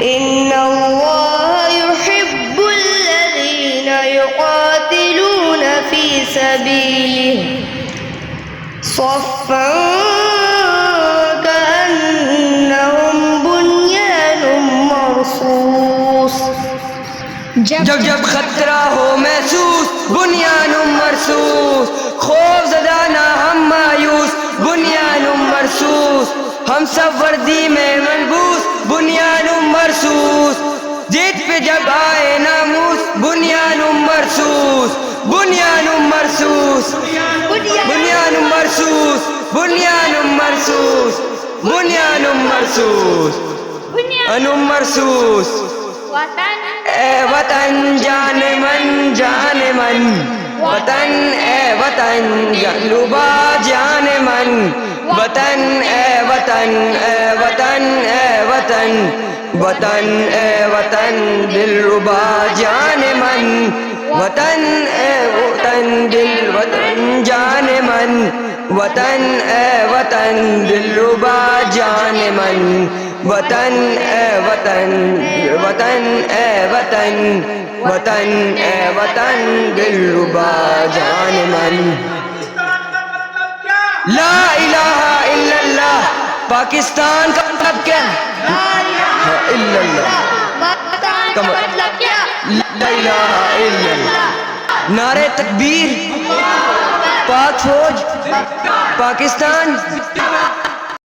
إن الله يحب الذين يقاتلون في سبيله صفا كأنهم بنيان مرصوص. جب جب خطرہ ہو محسوس بنیان مرصوص، خوف زدہ نہ ہم مایوس بنیان مرصوص، ہم سب وردی میں ملبوس بنیان مرصوص، جیت پہ جب آئے ناموس بنیان مرصوص، بنیان مرصوص، بنیان مرصوص، بنیان مرصوص، بنیان مرصوص، بنیان مرصوص. اے وطن جان من جان من، وطن اے وطن جلوبا جان من، وطن اے وطن اے وطن اے وطن، وطن اے وطن دلربا جان من، وطن اے وطن دل وطن جان من، وطن اے وطن دلربا جان من، وطن اے وطن، وطن اے وطن، وطن اے وطن دلربا جان من. لا الہ الا اللہ. پاکستان کا مطلب کیا ہے؟ لا الہ الا اللہ. پاکستان کا مطلب کیا؟ لا الہ الا اللہ. نعرہ تکبیر، پاک فوج، پاکستان